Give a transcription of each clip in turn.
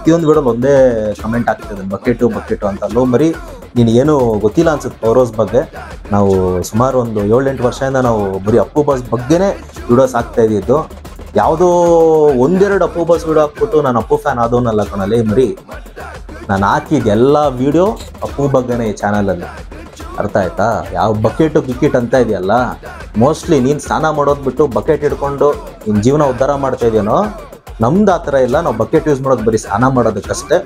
ಪ್ರತಿಯೊಂದು ವಿಡಿಯೋಲಿ ಒಂದೇ ಕಮೆಂಟ್ ಆಗ್ತಿದೆ, ಬಕೆಟು ಅಂತ. ಲೋ ಮರಿ ನೀನು ಏನು ಗೊತ್ತಿಲ್ಲ ಅನ್ಸುತ್ತೆ ಪವರ್ ಬಗ್ಗೆ. ನಾವು ಸುಮಾರು ಒಂದು 7-8 ವರ್ಷದಿಂದ ನಾವು ಬರೀ ಅಪ್ಪು ಬಾಸ್ ಬಗ್ಗೆನೇ ವಿಡಿಯೋಸ್ ಆಗ್ತಾ ಇದ್ದಿದ್ದು. ಯಾವುದೋ ಒಂದೆರಡು ಅಪ್ಪು ಬಾಸ್ ವಿಡಿಯೋ ಹಾಕ್ಬಿಟ್ಟು ನಾನು ಅಪ್ಪು ಫ್ಯಾನ್ ಆದವನಲ್ಲ ಕಣಲ್ಲಿ ಮರಿ. ನಾನು ಹಾಕಿದ ಎಲ್ಲ ವಿಡಿಯೋ ಅಪ್ಪು ಬಗ್ಗೆನೇ ಈ ಚಾನಲಲ್ಲಿ. ಅರ್ಥ ಆಯ್ತಾ? ಯಾವ ಬಕೆಟ್ ಅಂತ ಇದೆಯಲ್ಲ, ಮೋಸ್ಟ್ಲಿ ನೀನು ಸ್ನಾನ ಮಾಡೋದು ಬಿಟ್ಟು ಬಕೆಟ್ ಹಿಡ್ಕೊಂಡು ನಿನ್ನ ಜೀವನ ಉದ್ಧಾರ ಮಾಡ್ತಾ ಇದೆಯೇನೋ. ನಮ್ದು ಆ ಥರ ಇಲ್ಲ. ನಾವು ಬಕೆಟ್ ಯೂಸ್ ಮಾಡೋದು ಬರೀ ಸ್ನಾನ ಮಾಡೋದಕ್ಕಷ್ಟೇ.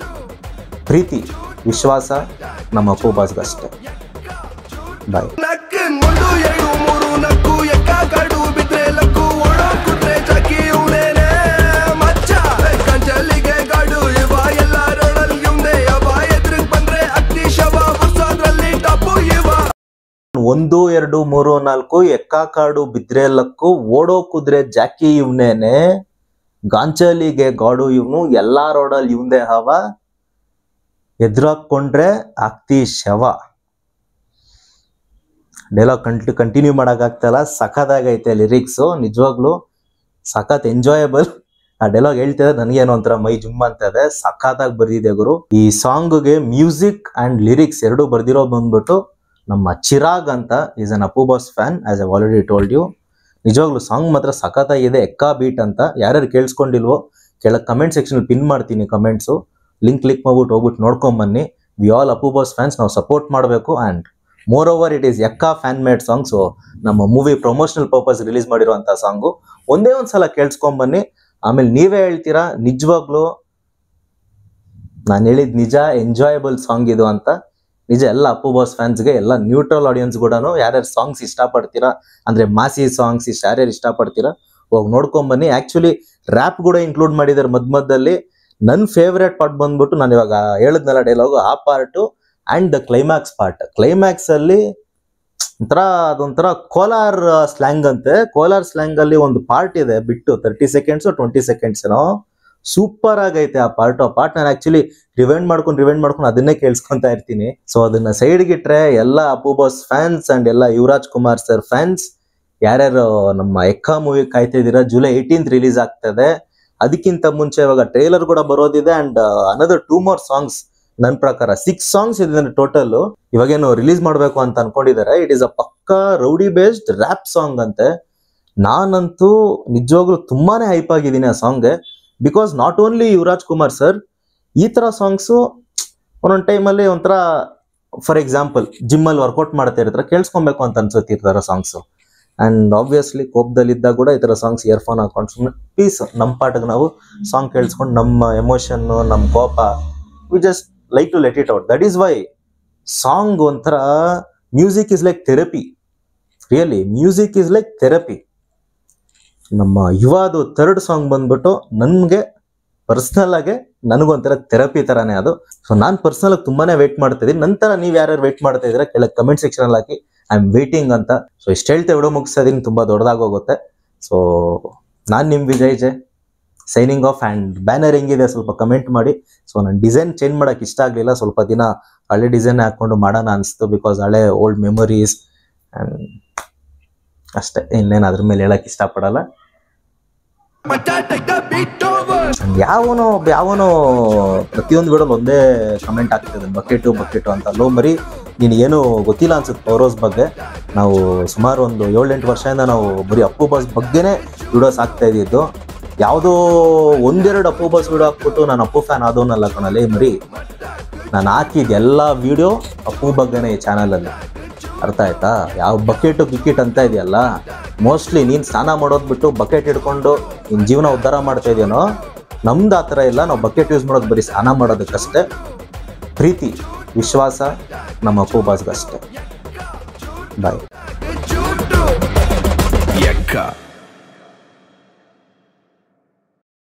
ಪ್ರೀತಿ ವಿಶ್ವಾಸ ನಮ್ಮ ಅಪ್ಪು ಬಾಸ್ಗಷ್ಟೇ. ಬಾಯ್. ಒಂದು ಎರಡು ಮೂರು ನಾಲ್ಕು ಎಕ್ಕ ಕಾಡು ಬಿದ್ರೆ ಲಕ್ಕು, ಓಡೋ ಕುದ್ರೆ ಜಾಕಿ ಇವ್ನೇನೆ, ಗಾಂಚಲಿಗೆ ಗಾಡು ಇವನು, ಎಲ್ಲಾ ರೋಡಲ್ಲಿ ಇವಂದೇ ಹವ, ಎದುರಾಕೊಂಡ್ರೆ ಆಗ್ತಿ ಶವ. ಡೈಲಾಗ್ ಕಂಟಿನ್ಯೂ ಮಾಡೋಕ್ಕಾಗ್ತಲ್ಲ, ಸಖತ್ತಾಗೈತೆ ಲಿರಿಕ್ಸು. ನಿಜವಾಗ್ಲು ಸಖತ್ ಎಂಜಾಯಬಲ್. ಆ ಡೈಲಾಗ್ ಹೇಳ್ತಿದ್ರೆ ನನಗೇನೋ ಒಂಥರ ಮೈ ಜುಮ್ ಅಂತದೆ. ಸಖತ್ತಾಗಿ ಬರ್ದಿದೆ ಗುರು. ಈ ಸಾಂಗ್ಗೆ ಮ್ಯೂಸಿಕ್ ಅಂಡ್ ಲಿರಿಕ್ಸ್ ಎರಡೂ ಬರ್ದಿರೋ ಬಂದ್ಬಿಟ್ಟು ನಮ್ಮ ಚಿರಾಗ್ ಅಂತ. Is an Appu boss fan, as I already told you. ನಿಜವಾಗ್ಲೂ ಸಾಂಗ್ ಮಾತ್ರ ಸಖತ್ತಾಗಿದೆ. ಎಕ್ಕಾ ಬೀಟ್ ಅಂತ. ಯಾರ್ಯಾರು ಕೇಳಿಸ್ಕೊಂಡಿಲ್ವೋ ಕೆಳಗೆ ಕಮೆಂಟ್ ಸೆಕ್ಷನ್ ಪಿನ್ ಮಾಡ್ತೀನಿ ಕಮೆಂಟ್ಸು. ಲಿಂಕ್ ಕ್ಲಿಕ್ ಮಾಡ್ಬಿಟ್ಟು ಹೋಗ್ಬಿಟ್ಟು ನೋಡ್ಕೊಂಬನ್ನಿ. We all Appu boss fans, ನಾವು ಸಪೋರ್ಟ್ ಮಾಡಬೇಕು. And moreover it is Ekka fan made song. So ನಮ್ಮ ಮೂವಿ ಪ್ರಮೋಷನಲ್ ಪರ್ಪಸ್ ರಿಲೀಸ್ ಮಾಡಿರುವಂಥ ಸಾಂಗು. ಒಂದೇ ಒಂದು ಸಲ ಕೇಳಿಸ್ಕೊಂಬನ್ನಿ, ಆಮೇಲೆ ನೀವೇ ಹೇಳ್ತೀರಾ ನಿಜವಾಗ್ಲೂ ನಾನು ಹೇಳಿದ ನಿಜ ಎಂಜಾಯಬಲ್ ಸಾಂಗ್ ಇದು ಅಂತ. ನಿಜ ಎಲ್ಲ ಅಪ್ಪು ಬಾಸ್ ಫ್ಯಾನ್ಸ್ಗೆ, ಎಲ್ಲ ನ್ಯೂಟ್ರಲ್ ಆಡಿಯನ್ಸ್ ಕೂಡ ಯಾರ್ಯಾರು ಸಾಂಗ್ಸ್ ಇಷ್ಟಪಡ್ತೀರಾ, ಅಂದರೆ ಮಾಸಿ ಸಾಂಗ್ಸ್ ಯಾರ್ಯಾರು ಇಷ್ಟಪಡ್ತೀರಾ ಹೋಗಿ ನೋಡ್ಕೊಂಬನ್ನಿ. ಆ್ಯಕ್ಚುಲಿ ರ್ಯಾಪ್ ಕೂಡ ಇನ್ಕ್ಲೂಡ್ ಮಾಡಿದ್ದಾರೆ ಮಧ್ಯದಲ್ಲಿ. ನನ್ನ ಫೇವ್ರೇಟ್ ಪಾರ್ಟ್ ಬಂದ್ಬಿಟ್ಟು ನಾನು ಇವಾಗ ಹೇಳಿದ್ನಲ್ಲ ಡೈಲಾಗು, ಆ part and the climax part. ಕ್ಲೈಮ್ಯಾಕ್ಸಲ್ಲಿ ಅದೊಂಥರ ಕೋಲಾರ್ ಸ್ಲ್ಯಾಂಗ್ ಅಂತೆ. ಕೋಲಾರ್ ಸ್ಲ್ಯಾಂಗಲ್ಲಿ ಒಂದು ಪಾರ್ಟ್ ಇದೆ ಬಿಟ್ಟು 30 ಸೆಕೆಂಡ್ಸು 20 ಸೆಕೆಂಡ್ಸ್ ಏನೋ. ಸೂಪರ್ ಆಗೈತೆ ಆ ಪಾರ್ಟ್. ನಾನು ಆ್ಯಕ್ಚುಲಿ ರಿವೈಂಡ್ ಮಾಡ್ಕೊಂಡು ಅದನ್ನೇ ಕೇಳಿಸ್ಕೊತಾ ಇರ್ತೀನಿ. ಸೊ ಅದನ್ನ ಸೈಡ್ಗಿಟ್ರೆ ಎಲ್ಲ ಅಪ್ಪು ಬಾಸ್ ಫ್ಯಾನ್ಸ್ ಆ್ಯಂಡ್ ಎಲ್ಲ ಯುವರಾಜ್ ಕುಮಾರ್ ಸರ್ ಫ್ಯಾನ್ಸ್ ಯಾರ್ಯಾರು ನಮ್ಮ ಎಕ್ಕಾ ಮೂವಿ ಕಾಯ್ತಾ ಇದ್ದೀರಾ, July 18th ರಿಲೀಸ್ ಆಗ್ತದೆ. ಅದಕ್ಕಿಂತ ಮುಂಚೆ ಇವಾಗ ಟ್ರೈಲರ್ ಕೂಡ ಬರೋದಿದೆ. And another 2 more songs. ನನ್ನ ಪ್ರಕಾರ 6 ಸಾಂಗ್ಸ್ ಇದೆ ಟೋಟಲ್. ಇವಾಗೇನು ರಿಲೀಸ್ ಮಾಡಬೇಕು ಅಂತ ಅನ್ಕೊಂಡಿದ್ದಾರೆ. ಇಟ್ ಈಸ್ ಅ ಪಕ್ಕಾ ರೌಡಿ ಬೇಸ್ಡ್ ರ್ಯಾಪ್ ಸಾಂಗ್ ಅಂತೆ. ನಾನಂತೂ ನಿಜವಾಗ್ಲೂ ತುಂಬಾನೇ ಹೈಪ್ ಆಗಿದ್ದೀನಿ ಆ ಸಾಂಗ್ಗೆ. Because not only Yuvraj Kumar sir, ಈ ಥರ ಸಾಂಗ್ಸು ಒಂದೊಂದು ಟೈಮಲ್ಲಿ ಒಂಥರ, ಫಾರ್ ಎಕ್ಸಾಂಪಲ್ ಜಿಮ್ಮಲ್ಲಿ ವರ್ಕೌಟ್ ಮಾಡ್ತಾ ಇರ್ತಾರೆ, ಕೇಳಿಸ್ಕೊಬೇಕು ಅಂತ ಅನ್ಸುತ್ತೆ ಈ ಥರ ಸಾಂಗ್ಸು. ಆ್ಯಂಡ್ ಆಬ್ವಿಯಸ್ಲಿ ಕೋಪದಲ್ಲಿದ್ದಾಗ ಕೂಡ ಈ ಥರ ಸಾಂಗ್ಸ್ ಇಯರ್ಫೋನ್ ಹಾಕೊಂಡು ಸುಮ್ಮನೆ ಪೀಸ್ ನಮ್ಮ ಪಾಟಿಗೆ ನಾವು ಸಾಂಗ್ ಕೇಳಿಸ್ಕೊಂಡು ನಮ್ಮ ಎಮೋಷನ್ನು, ನಮ್ಮ ಕೋಪ, we just like to let it out. That is why song ಒಂಥರ music is like therapy. Really music is like therapy. ನಮ್ಮ ಯುವಾದು 3rd ಸಾಂಗ್ ಬಂದ್ಬಿಟ್ಟು ನನಗೆ ಪರ್ಸ್ನಲ್ ಆಗಿ ನನಗೊಂಥರ ಥೆರಪಿ ಥರನೇ ಅದು. ಸೊ ನಾನು ಪರ್ಸ್ನಲ್ ಆಗಿ ತುಂಬಾನೇ ವೇಟ್ ಮಾಡ್ತಿದ್ದೀನಿ. ನಂತರ ನೀವು ಯಾರ್ಯಾರು ವೇಟ್ ಮಾಡ್ತಾ ಇದ್ದೀರಾ ಕೆಳಗೆ ಕಮೆಂಟ್ ಸೆಕ್ಷನಲ್ಲಿ ಹಾಕಿ, ಐ ಆಮ್ ವೇಟಿಂಗ್ ಅಂತ. ಸೊ ಇಷ್ಟು ಹೇಳ್ತಾ ವಿಡಿಯೋ ಮುಗಿಸೋದಿನ್ನು ತುಂಬ ದೊಡ್ಡದಾಗೋಗುತ್ತೆ. ಸೊ ನಾನು ನಿಮ್ಮ Vijay J signing off. And banner ಹೆಂಗಿದೆ ಸ್ವಲ್ಪ ಕಮೆಂಟ್ ಮಾಡಿ. ಸೊ ನಾನು ಡಿಸೈನ್ ಚೇಂಜ್ ಮಾಡೋಕ್ಕೆ ಇಷ್ಟ ಆಗಲಿಲ್ಲ. ಸ್ವಲ್ಪ ದಿನ ಹಳೆ ಡಿಸೈನ್ ಹಾಕ್ಕೊಂಡು ಮಾಡೋಣ ಅನಿಸ್ತು. ಬಿಕಾಸ್ ಹಳೆ ಓಲ್ಡ್ ಮೆಮೊರೀಸ್ ಆ್ಯಂಡ್ ಅಷ್ಟೇ, ಇನ್ನೇನು ಅದ್ರ ಮೇಲೆ ಹೇಳಕ್ಕೆ ಇಷ್ಟಪಡಲ್ಲ. ಯಾವನೋ ಪ್ರತಿಯೊಂದು ವಿಡಿಯೋಲಿ ಒಂದೇ ಕಮೆಂಟ್ ಆಗ್ತಿದೆ, ಬಕೆಟು ಅಂತ. ಲೋ ಮರಿ ನೀನು ಏನು ಗೊತ್ತಿಲ್ಲ ಅನ್ಸುತ್ತೆ ಪವರ್ ಬಗ್ಗೆ. ನಾವು ಸುಮಾರು ಒಂದು 7-8 ವರ್ಷದಿಂದ ನಾವು ಬರೀ ಅಪ್ಪು ಬಾಸ್ ಬಗ್ಗೆನೇ ವಿಡಿಯೋಸ್ ಆಗ್ತಾ ಇದ್ದಿದ್ದು. ಯಾವುದೋ ಒಂದೆರಡು ಅಪ್ಪು ಬಾಸ್ ವಿಡಿಯೋ ಹಾಕ್ಬಿಟ್ಟು ನಾನು ಅಪ್ಪು ಫ್ಯಾನ್ ಆದವನಲ್ಲ ಕಣಲ್ಲಿ ಮರಿ. ನಾನು ಹಾಕಿದ ಎಲ್ಲ ವಿಡಿಯೋ ಅಪ್ಪು ಬಗ್ಗೆನೇ ಈ ಚಾನಲಲ್ಲಿ. ಅರ್ಥ ಆಯ್ತಾ? ಯಾವ ಬಕೆಟ್ ಅಂತ ಇದೆಯಲ್ಲ, ಮೋಸ್ಟ್ಲಿ ನೀನು ಸ್ನಾನ ಮಾಡೋದು ಬಿಟ್ಟು ಬಕೆಟ್ ಹಿಡ್ಕೊಂಡು ನಿನ್ನ ಜೀವನ ಉದ್ಧಾರ ಮಾಡ್ತಾ ಇದೆಯೇನೋ. ನಮ್ದು ಆ ಥರ ಇಲ್ಲ. ನಾವು ಬಕೆಟ್ ಯೂಸ್ ಮಾಡೋದು ಬರೀ ಸ್ನಾನ ಮಾಡೋದಕ್ಕಷ್ಟೇ. ಪ್ರೀತಿ ವಿಶ್ವಾಸ ನಮ್ಮ ಅಪ್ಪು ಬಾಸ್ಗಷ್ಟೇ. ಬಾಯ್.